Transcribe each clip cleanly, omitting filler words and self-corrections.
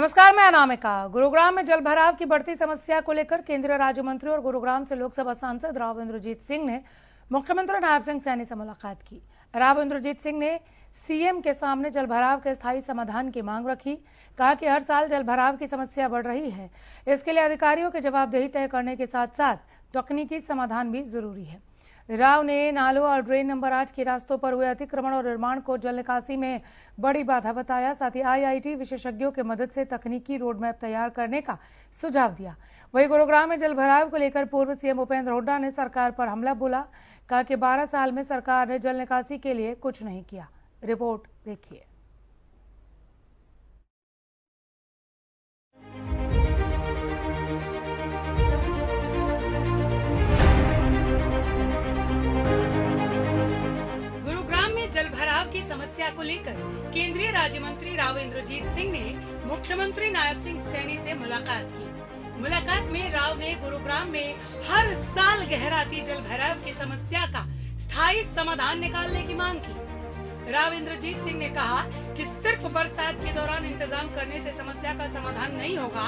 नमस्कार, मैं अनामिका। गुरुग्राम में जलभराव की बढ़ती समस्या को लेकर केंद्रीय राज्य मंत्री और गुरुग्राम से लोकसभा सांसद राव इंद्रजीत सिंह ने मुख्यमंत्री नायब सिंह सैनी से मुलाकात की। राव इंद्रजीत सिंह ने सीएम के सामने जलभराव के स्थायी समाधान की मांग रखी। कहा कि हर साल जलभराव की समस्या बढ़ रही है, इसके लिए अधिकारियों की जवाबदेही तय करने के साथ साथ तकनीकी समाधान भी जरूरी है। राव ने नालों और ड्रेन नंबर 8 के रास्तों पर हुए अतिक्रमण और निर्माण को जल निकासी में बड़ी बाधा बताया। साथ ही आईआईटी विशेषज्ञों की मदद से तकनीकी रोडमैप तैयार करने का सुझाव दिया। वहीं गुरुग्राम में जलभराव को लेकर पूर्व सीएम भूपेंद्र हुड्डा ने सरकार पर हमला बोला। कहा कि 12 साल में सरकार ने जल निकासी के लिए कुछ नहीं किया। रिपोर्ट देखिए। जलभराव की समस्या को लेकर केंद्रीय राज्य मंत्री राव इंद्रजीत सिंह ने मुख्यमंत्री नायब सिंह सैनी से मुलाकात की। मुलाकात में राव ने गुरुग्राम में हर साल गहराती जलभराव की समस्या का स्थायी समाधान निकालने की मांग की। राव इंद्रजीत सिंह ने कहा कि सिर्फ बरसात के दौरान इंतजाम करने से समस्या का समाधान नहीं होगा,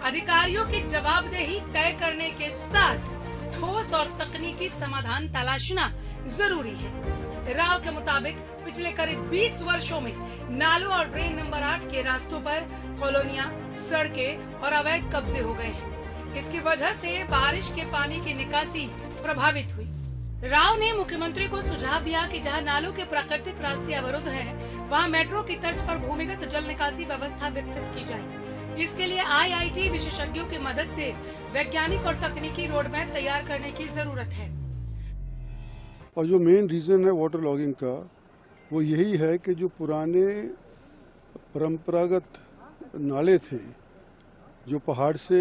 अधिकारियों की जवाबदेही तय करने के साथ ठोस और तकनीकी समाधान तलाशना जरूरी है। राव के मुताबिक पिछले करीब 20 वर्षों में नालों और ड्रेन नंबर 8 के रास्तों पर कॉलोनियां, सड़कें और अवैध कब्जे हो गए हैं। इसकी वजह से बारिश के पानी की निकासी प्रभावित हुई। राव ने मुख्यमंत्री को सुझाव दिया कि जहां नालों के प्राकृतिक रास्ते अवरुद्ध हैं, वहां मेट्रो की तर्ज पर भूमिगत जल निकासी व्यवस्था विकसित की जाए। इसके लिए आईआईटी विशेषज्ञों की मदद से वैज्ञानिक और तकनीकी रोडमैप तैयार करने की जरूरत है। और जो मेन रीज़न है वाटर लॉगिंग का, वो यही है कि जो पुराने परंपरागत नाले थे जो पहाड़ से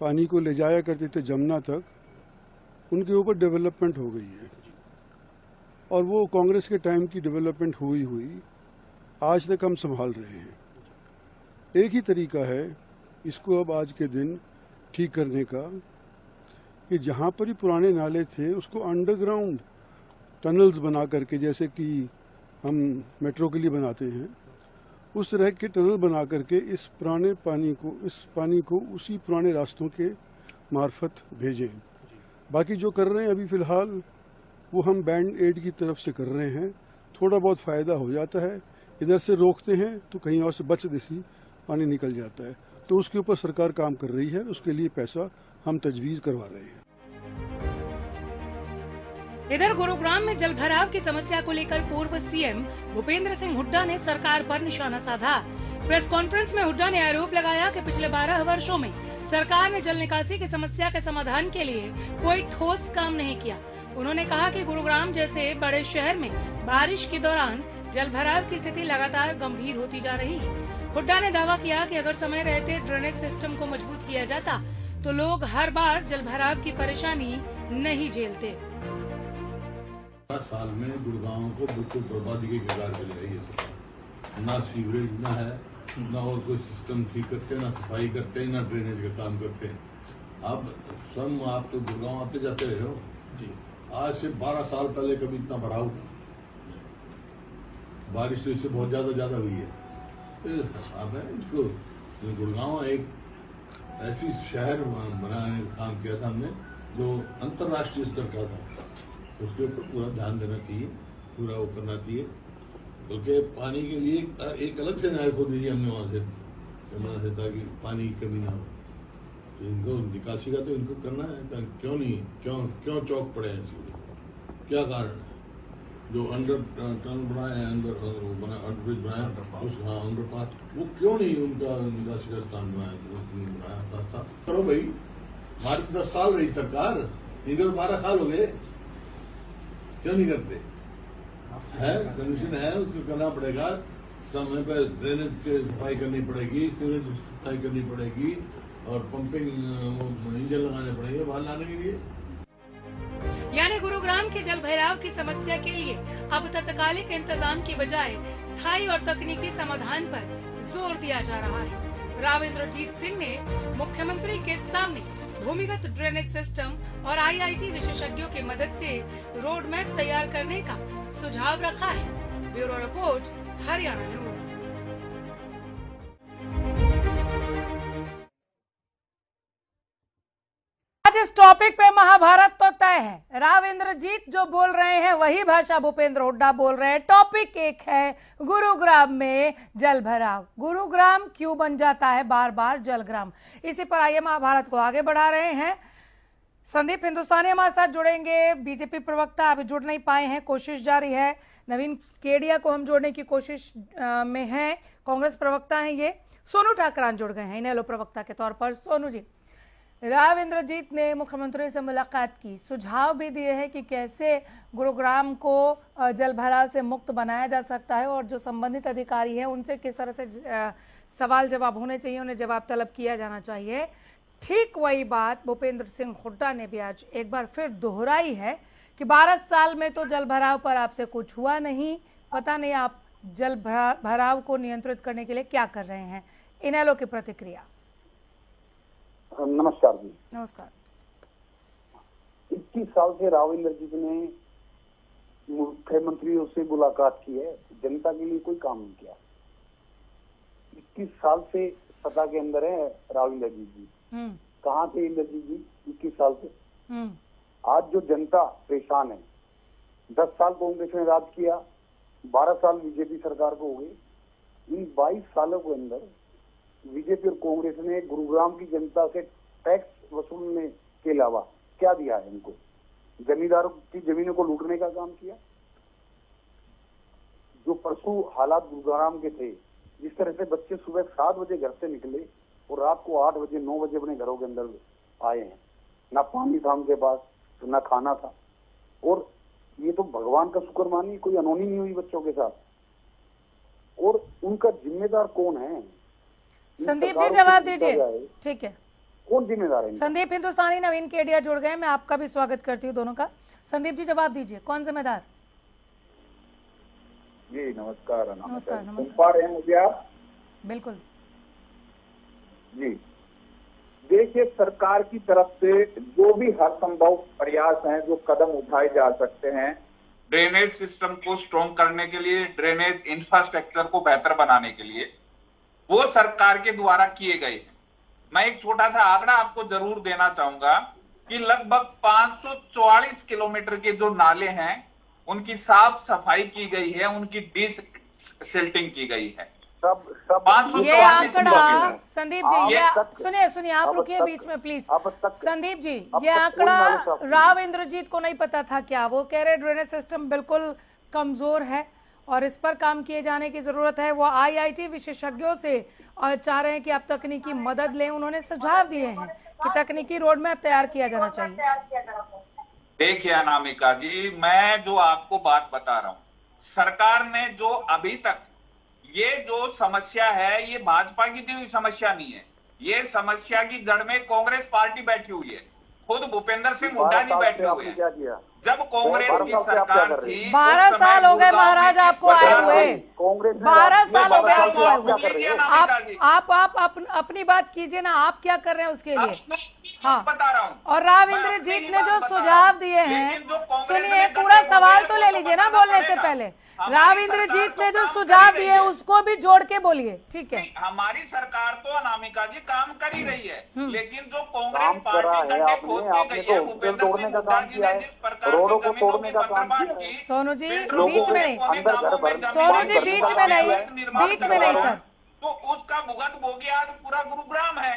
पानी को ले जाया करते थे जमुना तक, उनके ऊपर डेवलपमेंट हो गई है। और वो कांग्रेस के टाइम की डेवलपमेंट हुई आज तक हम संभाल रहे हैं। एक ही तरीका है इसको अब आज के दिन ठीक करने का कि जहाँ पर ही पुराने नाले थे उसको अंडरग्राउंड टनल्स बना करके, जैसे कि हम मेट्रो के लिए बनाते हैं, उस तरह के टनल बना करके इस पानी को उसी पुराने रास्तों के मार्फत भेजें। बाकी जो कर रहे हैं अभी फ़िलहाल वो हम बैंड एड की तरफ से कर रहे हैं। थोड़ा बहुत फ़ायदा हो जाता है, इधर से रोकते हैं तो कहीं और से बच देसी पानी निकल जाता है। तो उसके ऊपर सरकार काम कर रही है, उसके लिए पैसा हम तजवीज़ करवा रहे हैं। इधर गुरुग्राम में जलभराव की समस्या को लेकर पूर्व सीएम भूपेंद्र सिंह हुड्डा ने सरकार पर निशाना साधा। प्रेस कॉन्फ्रेंस में हुड्डा ने आरोप लगाया कि पिछले 12 वर्षों में सरकार ने जल निकासी की समस्या के समाधान के लिए कोई ठोस काम नहीं किया। उन्होंने कहा कि गुरुग्राम जैसे बड़े शहर में बारिश के दौरान जलभराव की स्थिति लगातार गंभीर होती जा रही है। हुड्डा ने दावा किया कि अगर समय रहते ड्रेनेज सिस्टम को मजबूत किया जाता तो लोग हर बार जलभराव की परेशानी नहीं झेलते। 10 साल में गुड़गांव को बिल्कुल बर्बादी के किनारे पे ले रही है। ना सीवरेज ना है, ना और कोई सिस्टम ठीक करते, ना सफाई करते, ना ड्रेनेज का काम करते। अब आप तो गुड़गांव आते जाते रहे हो जी। आज से 12 साल पहले कभी इतना बढ़ाओ, बारिश तो इससे बहुत ज्यादा हुई है। अब इनको गुड़गांव एक ऐसी शहर बनाने का काम किया था हमने जो अंतर्राष्ट्रीय स्तर का था। उसके ऊपर पूरा ध्यान देना चाहिए, पूरा वो करना चाहिए। क्योंकि पानी के लिए एक अलग से नहर खोद दीजिए हमने वहां से जमुना से, ताकि पानी की कमी ना हो। तो इनको निकासी का तो इनको करना है। क्यों चौक पड़े हैं, क्या कारण है? जो अंडर टनल बनाए, अंडरब्रिज बनाया, अंडरपास, वो क्यों नहीं उनका निकासी का स्थान बनाया? करो भाई, हमारी 10 साल रही सरकार, इनके तो 12 साल हो गए, क्यों नहीं करते? है कंडीशन है, उसको करना पड़ेगा। समय पर ड्रेनेज की सफाई करनी पड़ेगी, सीवरेज की सफाई करनी पड़ेगी और पंपिंग इंजन लगाने पड़ेंगे बाहर लाने के लिए। यानी गुरुग्राम के जलभराव की समस्या के लिए अब तत्कालिक इंतजाम की बजाय स्थायी और तकनीकी समाधान पर जोर दिया जा रहा है। राव इंद्रजीत सिंह ने मुख्यमंत्री के सामने भूमिगत ड्रेनेज सिस्टम और आईआईटी विशेषज्ञों की मदद से रोड मैप तैयार करने का सुझाव रखा है। Bureau report, Haryana news. आज इस टॉपिक पे महाभारत तो तय है। राव इंद्रजीत जो बोल रहे हैं वही भाषा भूपेंद्र हुड्डा बोल रहे हैं। टॉपिक एक है गुरुग्राम में जल भराव। गुरुग्राम क्यों बन जाता है बार बार जलग्राम? इसी पर आइए महाभारत को आगे बढ़ा रहे हैं। संदीप हिंदुस्तानी हमारे साथ जुड़ेंगे, बीजेपी प्रवक्ता अभी जुड़ नहीं पाए हैं, कोशिश जारी है। नवीन केडिया को हम जोड़ने की कोशिश में हैं, कांग्रेस प्रवक्ता हैं ये। सोनू ठाकरान जुड़ गए हैं इनेलो प्रवक्ता के तौर पर। सोनू जी, राव इंद्रजीत ने मुख्यमंत्री से मुलाकात की, सुझाव भी दिए हैं कि कैसे गुरुग्राम को जल भराव से मुक्त बनाया जा सकता है और जो संबंधित अधिकारी हैं उनसे किस तरह से सवाल जवाब होने चाहिए, उन्हें जवाब तलब किया जाना चाहिए। ठीक वही बात भूपेंद्र सिंह हुड्डा ने भी आज एक बार फिर दोहराई है कि 12 साल में तो जल भराव पर आपसे कुछ हुआ नहीं, पता नहीं आप जल भराव को नियंत्रित करने के लिए क्या कर रहे हैं। इनेलो की प्रतिक्रिया। नमस्कार जी। नमस्कार। 21 साल से राव इंद्रजीत ने मुख्यमंत्रियों से मुलाकात की है, जनता के लिए कोई काम नहीं किया। 21 साल से सत्ता के अंदर है राव इंद्रजीत जी। कहाँ थे इंद्रजीत जी 21 साल से? आज जो जनता परेशान है, 10 साल कांग्रेस ने राज किया, 12 साल बीजेपी सरकार को हो गई। इन 22 सालों के अंदर बीजेपी और कांग्रेस ने गुरुग्राम की जनता से टैक्स वसूलने के अलावा क्या दिया है इनको? जमींदारों की जमीनों को लूटने का काम किया। जो परसों हालात गुरुग्राम के थे, जिस तरह से बच्चे सुबह 7 बजे घर से निकले और रात को 8 बजे 9 बजे अपने घरों के अंदर आए हैं, ना पानी था उनके पास, ना खाना था। और ये तो भगवान का शुक्र मानिए कोई अनहोनी नहीं हुई बच्चों के साथ। और उनका जिम्मेदार कौन है? संदीप जी जवाब दीजिए। ठीक है, कौन जिम्मेदार है? संदीप हिंदुस्तानी, नवीन केडिया जुड़ गए, मैं आपका भी स्वागत करती हूँ दोनों का। संदीप जी जवाब दीजिए, कौन जिम्मेदार? जी नमस्कार। नमस्कार। सुन पा रहे हैं मुझे आप? बिल्कुल जी। देखिए, सरकार की तरफ से जो भी हर संभव प्रयास हैं, जो कदम उठाए जा सकते हैं ड्रेनेज सिस्टम को स्ट्रॉन्ग करने के लिए, ड्रेनेज इंफ्रास्ट्रक्चर को बेहतर बनाने के लिए, वो सरकार के द्वारा किए गए हैं। मैं एक छोटा सा आंकड़ा आपको जरूर देना चाहूंगा कि लगभग 544 किलोमीटर के जो नाले हैं उनकी साफ सफाई की गई है, उनकी डिसिल्टिंग की गई है। ये आंकड़ा संदीप जी, ये सुनिए आप रुकिए बीच में प्लीज। संदीप जी, ये आंकड़ा राव इंद्रजीत को नहीं पता था क्या? वो कह रहे ड्रेनेज सिस्टम बिल्कुल कमजोर है और इस पर काम किए जाने की जरूरत है। वो आईआईटी विशेषज्ञों से और चाह रहे हैं कि आप तकनीकी मदद लें। उन्होंने सुझाव दिए हैं कि तकनीकी रोड मैप तैयार किया जाना चाहिए। देखिए अनामिका जी, मैं जो आपको बात बता रहा हूं, सरकार ने जो अभी तक ये जो समस्या है, ये भाजपा की दी हुई समस्या नहीं है। ये समस्या की जड़ में कांग्रेस पार्टी बैठी हुई है, खुद भूपेंद्र सिंह हुड्डा जी बैठे हुए हैं। जब कांग्रेस की सरकार थी 12 साल हो गए महाराज आपको आए हुए, 12 साल हो गए आपको आए हुए। आप अपनी बात कीजिए ना, आप क्या कर रहे हैं उसके लिए? हाँ, बता रहा हूँ। और राव इंद्रजीत ने जो सुझाव दिए हैं, सुनिए पूरा सवाल तो ले लीजिए ना बोलने से पहले। राव इंद्रजीत ने जो सुझाव दिए उसको भी जोड़ के बोलिए, ठीक है? हमारी सरकार तो अनामिका जी काम कर ही रही है, लेकिन जो कांग्रेस पार्टी गड्ढे खोदती गई है, भूपेंद्र सिंह हुड्डा जी ने जिस प्रकार से जमीनों की बंदरबांट की, सोनू जी बीच में नहीं, सोनू जी बीच में नहीं सर, तो उसका भुगत भोगी आज पूरा गुरुग्राम है।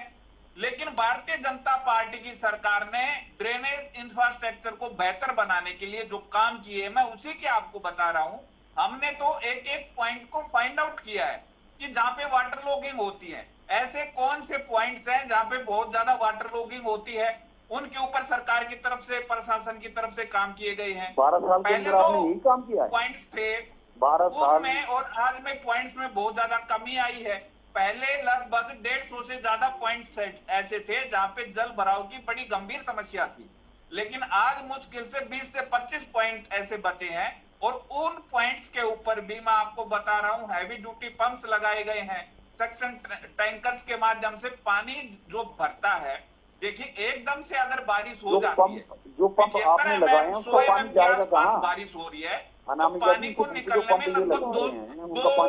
लेकिन भारतीय जनता पार्टी की सरकार ने ड्रेनेज इंफ्रास्ट्रक्चर को बेहतर बनाने के लिए जो काम किए, मैं उसी के आपको बता रहा हूं। हमने तो एक एक पॉइंट को फाइंड आउट किया है कि जहां पे वाटर लॉगिंग होती है, ऐसे कौन से पॉइंट्स हैं जहां पे बहुत ज्यादा वाटर लॉगिंग होती है, उनके ऊपर सरकार की तरफ से, प्रशासन की तरफ से काम किए गए हैं। 12 साल पहले तो काम किया है। पॉइंट्स थे 12 साल में, और आज में पॉइंट्स में बहुत ज्यादा कमी आई है। पहले लगभग 150 से ज्यादा पॉइंट्स ऐसे थे जहां पे जल भराव की बड़ी गंभीर समस्या थी, लेकिन आज मुश्किल से 20 से 25 पॉइंट ऐसे बचे हैं। और उन पॉइंट्स के ऊपर भी मैं आपको बता रहा हूं, हैवी ड्यूटी पंप्स लगाए गए हैं, सक्शन टैंकर्स के माध्यम से पानी जो भरता है। देखिए, एकदम से अगर बारिश हो जाती है, जो पंप आपने लगाए हैं उसका पानी जाएगा कहां? बारिश हो रही है तो पानी को निकलने में लगभग 2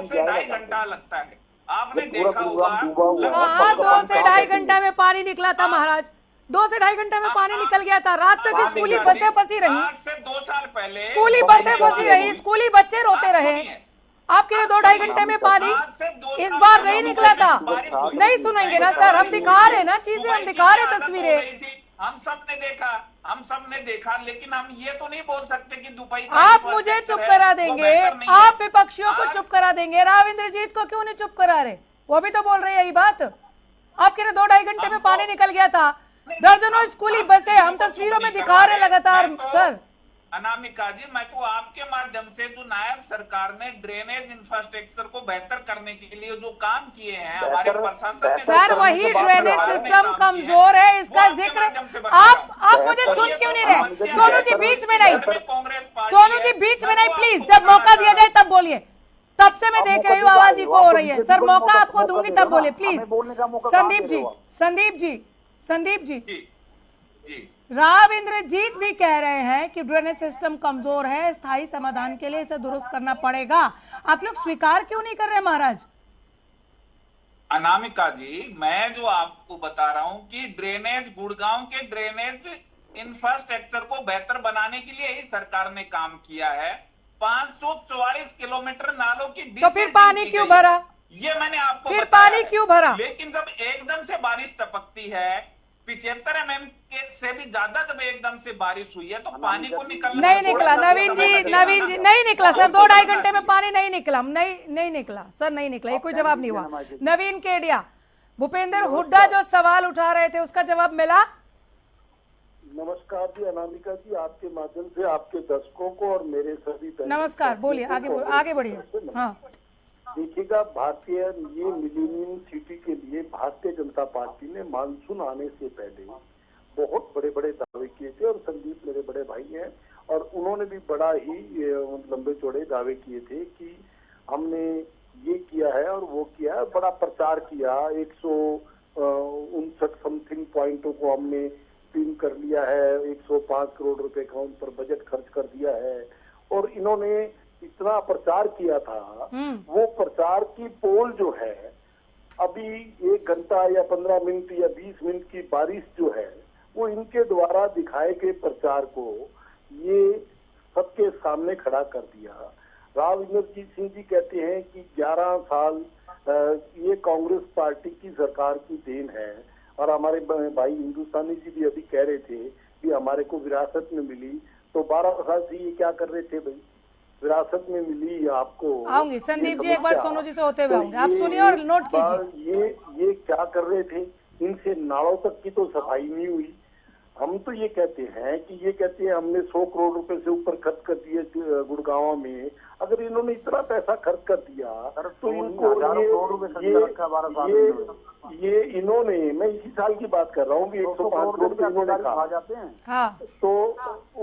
से 2.5 घंटा लगता है। आपने देखा होगा, 2 से 2.5 घंटा में पानी निकला था महाराज। 2 से 2.5 घंटे में पानी निकल गया था। रात तक स्कूली बसें फंसी रही, आज से 2 साल पहले स्कूली बसें फंसी रही, स्कूली बच्चे रोते रहे। आपके लिए 2-2.5 घंटे में पानी इस बार नहीं निकला था। नहीं सुनेंगे ना सर, हम दिखा रहे ना चीजें, हम दिखा रहे तस्वीरें। हम सब ने देखा, लेकिन हम ये तो नहीं बोल सकते कि दुबई आप मुझे चुप करा देंगे, आप विपक्षियों को चुप करा देंगे, राव इंद्रजीत को क्यों नहीं चुप करा रहे? वो भी तो बोल रहे हैं यही बात। आपके लिए 2-2.5 घंटे में पानी निकल गया था, दर्जनों स्कूली बसें हम तस्वीरों में दिखा रहे लगातार। सर अनामिका जी, मैं तो आपके माध्यम से जो नायब सरकार ने ड्रेनेज इंफ्रास्ट्रक्चर को बेहतर करने के लिए जो काम किए हैं हमारे प्रशासन, सर वही ड्रेनेज सिस्टम कमजोर है, इसका जिक्र आप मुझे सुन क्यों नहीं रहे? सोनू जी बीच में नहीं, सोनू जी बीच में नहीं प्लीज, जब मौका दिया जाए तब बोलिए। तब से मैं देख रही हूँ आवाज ही को हो रही है। सर मौका आपको दूंगी तब बोले प्लीज। संदीप जी राव इंद्रजीत भी कह रहे हैं कि ड्रेनेज सिस्टम कमजोर है, स्थायी समाधान के लिए इसे दुरुस्त करना पड़ेगा। आप लोग स्वीकार क्यों नहीं कर रहे महाराज? अनामिका जी, मैं जो आपको बता रहा हूं कि ड्रेनेज, गुड़गांव के ड्रेनेज इंफ्रास्ट्रक्चर को बेहतर बनाने के लिए ही सरकार ने काम किया है। 544 किलोमीटर नालों की, तो फिर पानी क्यों भरा? ये मैंने आपको फिर पानी क्यों भरा? लेकिन जब एकदम से बारिश टपकती है, 75 mm से भी ज्यादा जब एकदम से बारिश हुई है तो पानी को निकलना नहीं निकला। नवीन जी नहीं निकला सर, 2-2.5 घंटे में पानी नहीं निकला, नहीं निकला सर, नहीं निकला। ये कोई जवाब नहीं हुआ। नवीन केडिया, भूपेंद्र हुड्डा जो सवाल उठा रहे थे उसका जवाब मिला? नमस्कार जी अनामिका जी, आपके माध्यम से आपके दर्शकों को और मेरे सभी नमस्कार, बोलिए आगे बढ़िए। हाँ देखिएगा, भारतीय ये मिलेनियम सिटी के लिए भारतीय जनता पार्टी ने मानसून आने से पहले बहुत बड़े बड़े दावे किए थे, और संदीप मेरे बड़े भाई हैं और उन्होंने भी बड़ा ही लंबे चौड़े दावे किए थे कि हमने ये किया है और वो किया है। बड़ा प्रचार किया, 159 समथिंग पॉइंटों को हमने पिन कर लिया है, 105 करोड़ रुपए का उन पर बजट खर्च कर दिया है, और इन्होंने इतना प्रचार किया था। वो प्रचार की पोल जो है, अभी 1 घंटा या 15 मिनट या 20 मिनट की बारिश जो है, वो इनके द्वारा दिखाए गए प्रचार को ये सबके सामने खड़ा कर दिया। राव इंद्रजीत सिंह जी कहते हैं कि 11 साल ये कांग्रेस पार्टी की सरकार की देन है, और हमारे भाई हिंदुस्तानी जी भी अभी कह रहे थे कि हमारे को विरासत में मिली। तो 12 साल से ये क्या कर रहे थे भाई? विरासत में मिली आपको। आऊंगी संदीप जी, एक बार सोनू जी से होते हुए आऊंगे, आप सुनिए और नोट कीजिए। ये क्या कर रहे थे? इनसे नालों तक की तो सफाई नहीं हुई। हम तो ये कहते हैं कि हमने 100 करोड़ रुपए से ऊपर खर्च कर दिए गुड़गांव में। अगर इन्होंने इतना पैसा खर्च कर दिया तो इनको ये इन्होंने, मैं इसी साल की बात कर रहा हूँ कि 105 करोड़ रुपए इन्होंने कहा जाते हैं। हाँ। तो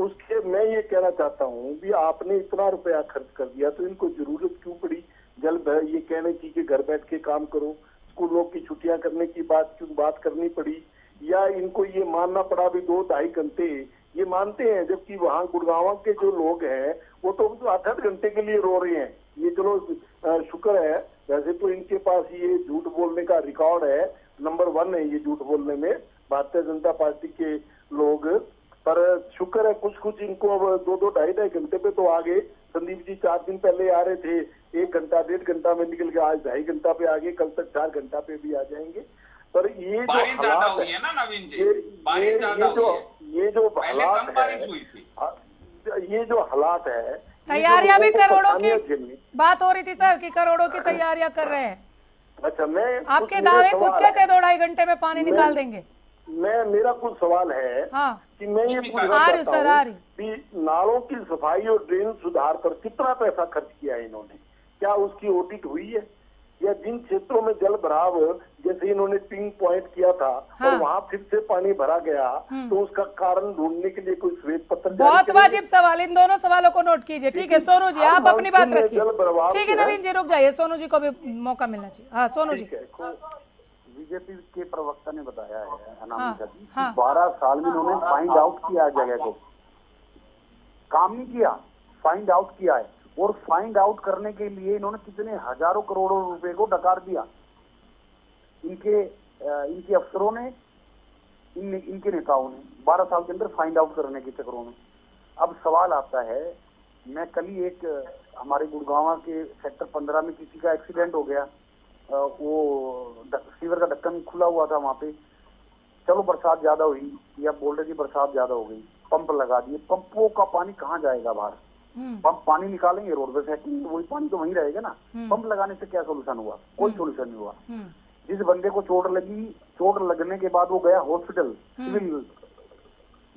उसके मैं ये कहना चाहता हूँ कि आपने इतना रुपया खर्च कर दिया तो इनको जरूरत क्यों पड़ी ये कहने की कि घर बैठ के काम करो, स्कूलों की छुट्टियां करने की बात करनी पड़ी, या इनको ये मानना पड़ा भी 2-2.5 घंटे ये मानते हैं, जबकि वहाँ गुड़गांव के जो लोग हैं वो तो 8-8 घंटे के लिए रो रहे हैं। ये चलो शुक्र है, वैसे तो इनके पास ये झूठ बोलने का रिकॉर्ड है, नंबर 1 है ये झूठ बोलने में भारतीय जनता पार्टी के लोग, पर शुक्र है कुछ इनको अब 2-2-2.5 घंटे पे तो आ गए। संदीप जी 4 दिन पहले आ रहे थे, 1 घंटा 1.5 घंटा में निकल के आज 2.5 घंटा पे आ गए, कल तक 4 घंटा पे भी आ जाएंगे। पर ये जो हालात है ना नवीन जी, बारिश ज्यादा हुई है, ये जो पहले कम बारिश हुई थी, ये जो हालात है, तैयारियां भी करोड़ों की बात हो रही थी सर कि करोड़ों की तैयारियां कर रहे हैं। अच्छा, मैं आपके दावे खुद के थे 2-2.5 घंटे में पानी निकाल देंगे। मेरा कुछ सवाल है कि मैं ये पूछना चाहता हूँ कि नालों की सफाई और ड्रेन सुधार पर कितना पैसा खर्च किया है इन्होंने? क्या उसकी ऑडिट हुई है? या जिन क्षेत्रों में जल भराव, जैसे इन्होंने पिंक पॉइंट किया था और वहाँ फिर से पानी भरा गया, तो उसका कारण ढूंढने के लिए कोई श्वेत पत्र? बहुत वाजिब सवाल, इन दोनों सवालों को नोट कीजिए। ठीक है सोनू जी, आप अपनी बात रखिए। ठीक है नवीन जी, रुक जाइए, सोनू जी को भी मौका मिलना चाहिए। हाँ सोनू जी। बीजेपी के प्रवक्ता ने बताया है अनामिका जी, 12 साल में इन्होंने फाइंड आउट किया जगह को, काम नहीं किया, फाइंड आउट किया है, और फाइंड आउट करने के लिए इन्होंने कितने हजारों करोड़ों रुपए को डकार दिया इनके अफसरों ने, इनके नेताओं ने 12 साल के अंदर फाइंड आउट करने के चक्करों में। अब सवाल आता है, मैं कल ही एक हमारे गुड़गांव के सेक्टर 15 में किसी का एक्सीडेंट हो गया, वो सीवर का ढक्कन खुला हुआ था वहां पे। चलो बरसात ज्यादा हुई, या बोल रहे कि बरसात ज्यादा हो गई, पंप लगा दिए, पंपों का पानी कहाँ जाएगा बाहर? पंप पानी निकालेंगे, रोड पे फेंकेंगे, वही पानी तो वहीं रहेगा ना। पंप लगाने से क्या सोल्यूशन हुआ? कोई सोल्यूशन नहीं हुआ। जिस बंदे को चोट लगी, चोट लगने के बाद वो गया हॉस्पिटल, सिविल,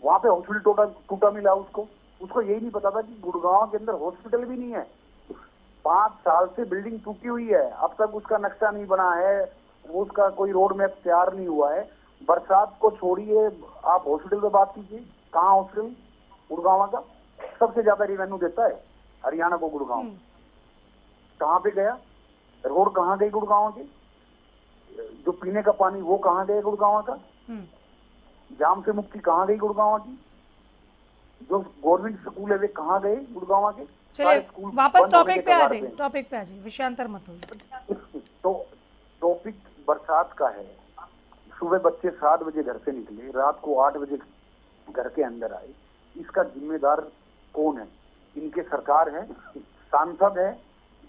वहां पे हॉस्पिटल टूटा मिला उसको यही नहीं पता था कि गुड़गांव के अंदर हॉस्पिटल भी नहीं है। 5 साल से बिल्डिंग टूटी हुई है, अब तक उसका नक्शा नहीं बना है, उसका कोई रोड मैप तैयार नहीं हुआ है। बरसात को छोड़िए, आप हॉस्पिटल पे बात कीजिए, कहाँ हॉस्पिटल? गुड़गांव का सबसे ज्यादा रेवेन्यू देता है हरियाणा को गुड़गांव। कहाँ पे गया? रोड कहाँ गई गुड़गांव की? जो पीने का पानी वो कहाँ गया गुड़गांव का? जाम से मुक्ति कहाँ गई गुड़गांव की? जो गवर्नमेंट स्कूल है वे कहाँ गए गुड़गांव के? चलिए वापस टॉपिक पे आ जाइए, विषयांतर मत होइए। तो टॉपिक बरसात का है। सुबह बच्चे 7 बजे घर से निकले, रात को 8 बजे घर के अंदर आए। इसका जिम्मेदार कौन है? इनके सरकार है, सांसद है,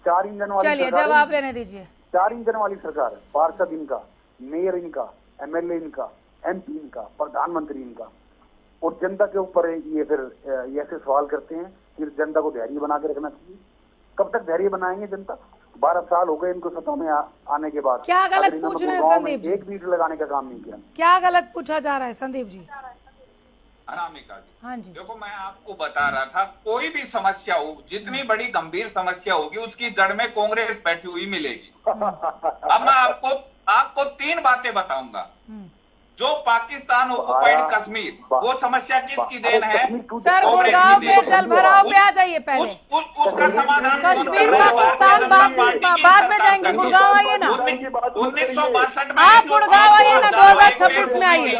4 इंजन वाली। चलिए जवाब लेने दीजिए। 4 इंजन वाली सरकार है, पार्षद इनका, मेयर इनका, एमएलए इनका, एमपी इनका, प्रधानमंत्री इनका, और जनता के ऊपर ये फिर ऐसे सवाल करते हैं कि जनता को धैर्य बना के रखना चाहिए। कब तक धैर्य बनाएंगे जनता? 12 साल हो गए इनको सत्ता में आने के बाद। क्या गलत पूछ रहे हैं संदीप जी? एक मीटर लगाने का काम नहीं किया। क्या गलत पूछा जा रहा है संदीप जी? अनामिका जी, हाँ जी, देखो मैं आपको बता रहा था, कोई भी समस्या हो, जितनी बड़ी गंभीर समस्या होगी उसकी जड़ में कांग्रेस बैठी हुई मिलेगी। अब मैं आपको 3 बातें बताऊंगा। जो पाकिस्तान ऑक्युपाइड कश्मीर, वो समस्या किसकी देन है? सर गुड़गांव के जल भराव पे आ जाइए पहले। उसका समाधान कश्मीर पाकिस्तान बाद में जाएंगे, गुड़गांव आइए ना। 1962 में आप गुड़गांव आइए ना, 2026 में आइए।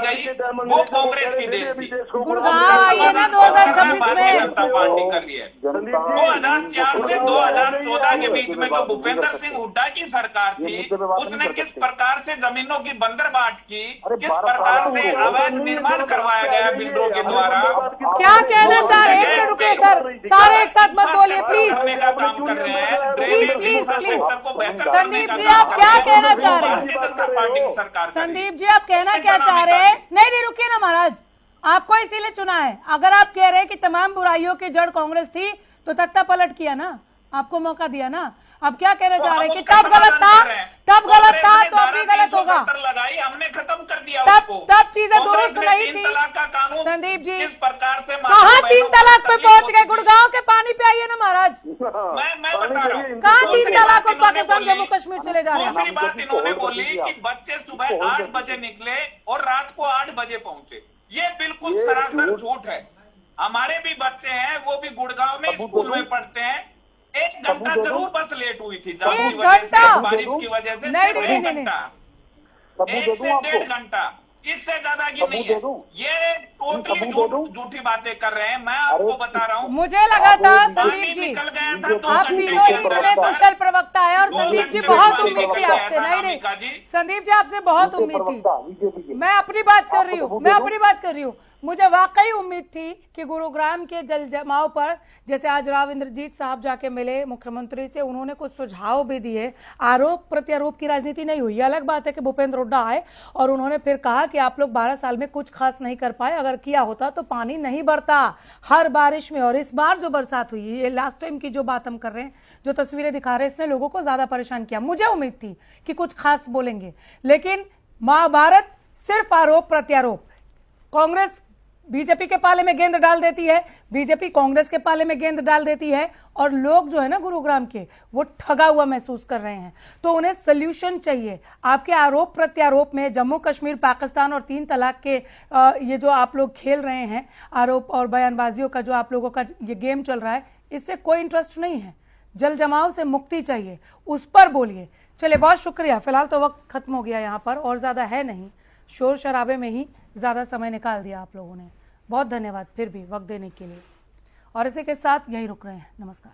वो कांग्रेस की देन थी। गुड़गांव आइए ना 2026 में। जनता पार्टी कर रही है। 2004 से 2014 के बीच में जो भूपेंद्र सिंह हुड्डा की सरकार थी, उसने किस प्रकार से जमीनों की बंदरबाट की, किस प्रकार से अवैध निर्माण करवाया गया बिल्डरों के द्वारा। क्या कहना चाह रहे हैं? रुके सर, सारे एक साथ मत बोलिए प्लीज। काम कर रहे हैं, प्लीज संदीप जी आप क्या कहना चाह रहे हैं? जनता पार्टी की सरकार। संदीप जी आप कहना क्या चाह रहे हैं? नहीं रुकिए ना महाराज, आपको इसीलिए चुना है। अगर आप कह रहे हैं कि तमाम बुराइयों की जड़ कांग्रेस थी तो तख्ता पलट किया ना, आपको मौका दिया ना। अब क्या कहना चाह रहे हैं कि तब गलत था तो अब भी गलत होगा? लगाई हमने, खत्म कर दिया तब चीजें दुरुस्त नहीं थी। संदीप जी इस प्रकार से कहाँ 3 तलाक पे पहुंच गए? गुड़गांव के पानी पे आइए ना महाराज। मैं बता रहा हूँ कहाँ 3 तलाक और पाकिस्तान जम्मू कश्मीर चले जा रहे हैं? दूसरी बात इन्होंने बोली कि बच्चे सुबह 8 बजे निकले और रात को 8 बजे पहुंचे। ये बिल्कुल सरासर झूठ है। हमारे भी बच्चे हैं, वो भी गुड़गांव में स्कूल में पढ़ते हैं। 1 घंटा जरूर बस लेट हुई थी, बारिश की वजह से। नहीं 1 घंटा, 1 से 1.5 घंटा, इससे ज्यादा की नहीं है। ये टोटली झूठी बातें कर रहे हैं। मैं आपको बता रहा हूँ, मुझे लगा था संदीप जी निकल गया था आप तीनों इतने कुशल प्रवक्ता है, और संदीप जी बहुत उम्मीद थी आपसे। नहीं संदीप जी आपसे बहुत उम्मीद थी। मैं अपनी बात कर रही हूँ। मुझे वाकई उम्मीद थी कि गुरुग्राम के जल जमाव पर, जैसे आज राव इंद्रजीत साहब जाके मिले मुख्यमंत्री से, उन्होंने कुछ सुझाव भी दिए। आरोप प्रत्यारोप की राजनीति नहीं हुई। अलग बात है कि भूपेंद्र हुड्डा आए और उन्होंने फिर कहा कि आप लोग 12 साल में कुछ खास नहीं कर पाए, अगर किया होता तो पानी नहीं बढ़ता हर बारिश में। और इस बार जो बरसात हुई, ये लास्ट टाइम की जो बात हम कर रहे हैं, जो तस्वीरें दिखा रहे हैं, इसने लोगों को ज्यादा परेशान किया। मुझे उम्मीद थी कि कुछ खास बोलेंगे, लेकिन महाभारत सिर्फ आरोप प्रत्यारोप। कांग्रेस बीजेपी के पाले में गेंद डाल देती है, बीजेपी कांग्रेस के पाले में गेंद डाल देती है, और लोग जो है ना गुरुग्राम के, वो ठगा हुआ महसूस कर रहे हैं। तो उन्हें सोल्यूशन चाहिए। आपके आरोप प्रत्यारोप में जम्मू कश्मीर, पाकिस्तान और 3 तलाक के ये जो आप लोग खेल रहे हैं, आरोप और बयानबाजियों का जो आप लोगों का ये गेम चल रहा है, इससे कोई इंटरेस्ट नहीं है। जल जमाव से मुक्ति चाहिए, उस पर बोलिए। चलिए बहुत शुक्रिया। फिलहाल तो वक्त खत्म हो गया यहाँ पर, और ज्यादा है नहीं। शोर शराबे में ही ज्यादा समय निकाल दिया आप लोगों ने। बहुत धन्यवाद फिर भी वक्त देने के लिए, और इसी के साथ यही रुक रहे हैं। नमस्कार।